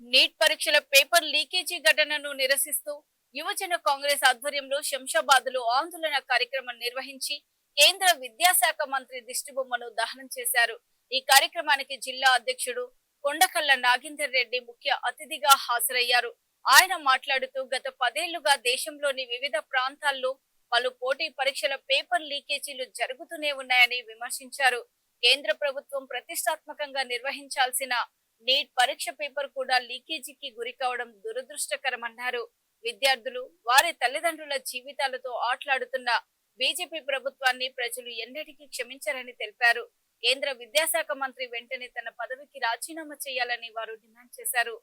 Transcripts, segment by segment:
Neat పరీక్షల paper leakage ఘటనను నిరసిస్తూ యువజన కాంగ్రెస్ ఆధ్వర్యంలో శంషాబాద్లో ఆందోళన కార్యక్రమం నిర్వహించి కేంద్ర విద్యాశాఖ మంత్రి దిష్టిబొమ్మను దహనం చేశారు. ఈ కార్యక్రమానికి జిల్లా అధ్యక్షుడు కొండకల్ల నాగేందర్ రెడ్డి ముఖ్య అతిథిగా హాజరయ్యారు. ఆయన మాట్లాడుతూ గత 10 ఏళ్లుగా దేశంలోని వివిధ ప్రాంతాల్లో పలు పోటీ పరీక్షల పేపర్ లీకేజీలు జరుగుతూనే ఉన్నాయని విమర్శించారు. కేంద్ర ప్రభుత్వం ప్రతిష్టాత్మకంగా నిర్వహించాల్సిన నీట్ పరీక్ష పేపర్ కూడా లీకేజీకి గురి కావడం దురదృష్టకరమన్నారు. విద్యార్థులు వారి తల్లిదండ్రుల జీవితాలతో ఆటలాడుతున్న బీజేపీ ప్రభుత్వాన్ని ప్రజలు ఎన్నటికీ క్షమించారని తెలిపారు. కేంద్ర విద్యాశాఖ మంత్రి వెంటనే తన పదవికి రాజీనామా చేయాలని వారు డిమాండ్ చేశారు.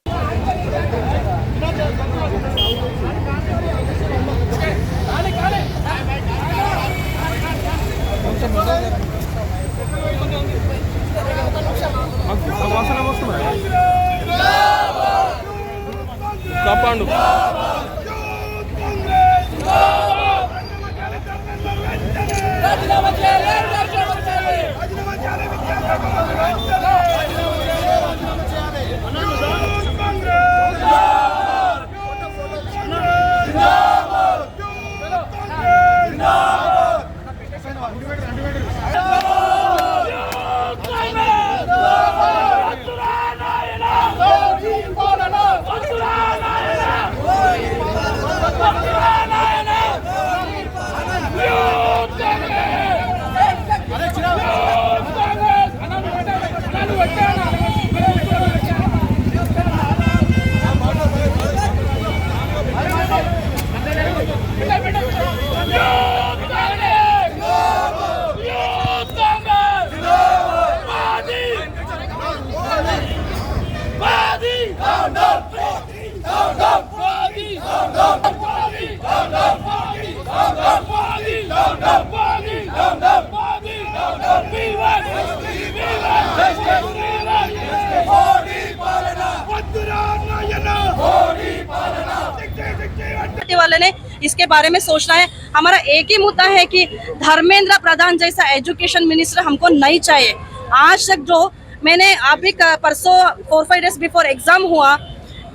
वाले ने इसके बारे में सोचना है। हमारा एक ही मुद्दा है कि धर्मेंद्र प्रधान जैसा एजुकेशन मिनिस्टर हमको नहीं चाहिए। आज तक जो मैंने अभी परसों 4-5 डेज बिफोर एग्जाम हुआ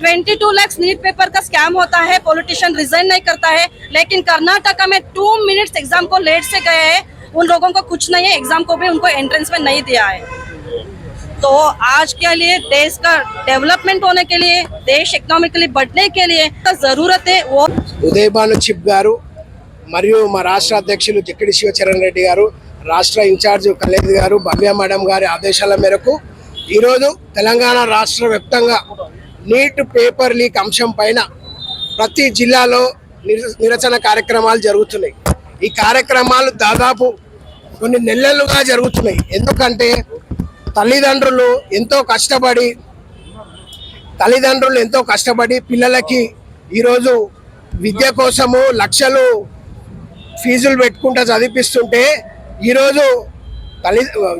22 लाख नीट पेपर का स्कैम होता है, पॉलिटिशियन रिजाइन नहीं करता है, लेकिन कर्नाटका में 2 मिनट्स एग्जाम को लेट से गए हैं, उन लोगों को कुछ नहीं है, एग्जाम को भी उनको एंट्रेंस में नहीं दिया है। तो आज के लिए देश का डेवलपमेंट होने के लिए, देश इकोनॉमिकली बढ़ने के लिए जरूरत है वो ఉదయభాను చిప్ గారు మరియు మా రాష్ట్ర అధ్యక్షులు జక్కిడి శివచరణ్ రెడ్డి గారు, రాష్ట్ర ఇన్ఛార్జ్ కలేజ్ గారు, భవ్య మేడం గారి ఆదేశాల మేరకు ఈరోజు తెలంగాణ రాష్ట్ర వ్యాప్తంగా నీట్ పేపర్ లీక్ అంశం పైన ప్రతి జిల్లాలో నిరసన కార్యక్రమాలు జరుగుతున్నాయి. ఈ కార్యక్రమాలు దాదాపు కొన్ని నెలలుగా జరుగుతున్నాయి. ఎందుకంటే తల్లిదండ్రులు ఎంతో కష్టపడి పిల్లలకి ఈరోజు విద్య కోసము లక్షలు ఫీజులు పెట్టుకుంటూ చదివిపిస్తుంటే ఈరోజు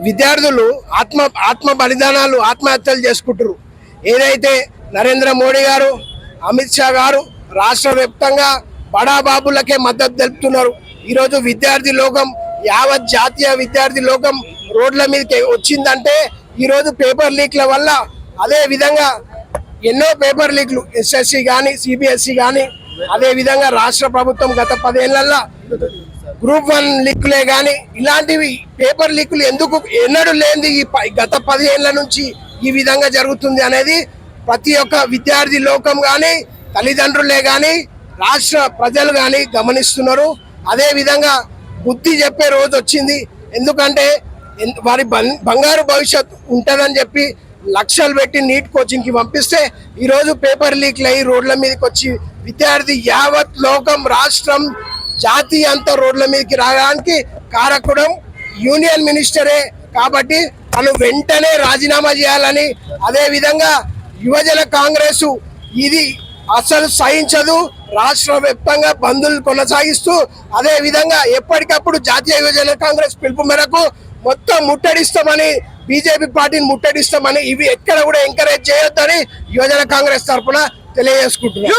విద్యార్థులు ఆత్మ బలిదానాలు ఆత్మహత్యలు చేసుకుంటారు. ఏదైతే నరేంద్ర మోడీ గారు, అమిత్ షా గారు రాష్ట్ర వ్యాప్తంగా బడాబాబులకే మద్దతు తెలుపుతున్నారు. ఈరోజు విద్యార్థి లోకం, యావత్ జాతీయ విద్యార్థి లోకం రోడ్ల మీదకి వచ్చిందంటే ఈరోజు పేపర్ లీక్ల వల్ల. అదే విధంగా ఎన్నో పేపర్ లీక్లు ఎస్ఎస్సి కానీ, సిబిఎస్ఈ కానీ, అదే విధంగా రాష్ట్ర ప్రభుత్వం గత 10 ఏళ్లలో గ్రూప్ 1 లీక్లే కానీ ఇలాంటివి పేపర్ లీకులు ఎందుకు ఎన్నడూ లేనిది ఈ గత 10 ఏళ్ల నుంచి ఈ విధంగా జరుగుతుంది అనేది ప్రతి ఒక్క విద్యార్థి లోకం కానీ, తల్లిదండ్రులే కానీ, రాష్ట్ర ప్రజలు కానీ గమనిస్తున్నారు. అదే విధంగా బుద్ధి చెప్పే రోజు వచ్చింది. ఎందుకంటే వారి బంగారు భవిష్యత్తు ఉంటుందని చెప్పి లక్షలు పెట్టి నీట్ కోచింగ్కి పంపిస్తే ఈరోజు పేపర్ లీక్లు అయ్యి రోడ్ల మీదకి వచ్చి విద్యార్థి యావత్ లోకం, రాష్ట్రం, జాతి అంతా రోడ్ల మీదకి రావడానికి కారకుడం యూనియన్ మినిస్టరే. కాబట్టి తను వెంటనే రాజీనామా చేయాలని, అదే విధంగా యువజన కాంగ్రెస్ ఇది అసలు సహించదు. రాష్ట్ర వ్యాప్తంగా బంధులు కొనసాగిస్తూ అదే విధంగా ఎప్పటికప్పుడు జాతీయ యువజన కాంగ్రెస్ పిలుపు మేరకు మొత్తం ముట్టడిస్తామని, బీజేపీ పార్టీని ముట్టడిస్తామని, ఇవి ఎక్కడ కూడా ఎంకరేజ్ చేయొద్దని యువజన కాంగ్రెస్ తరఫున తెలియజేసుకుంటున్నాం.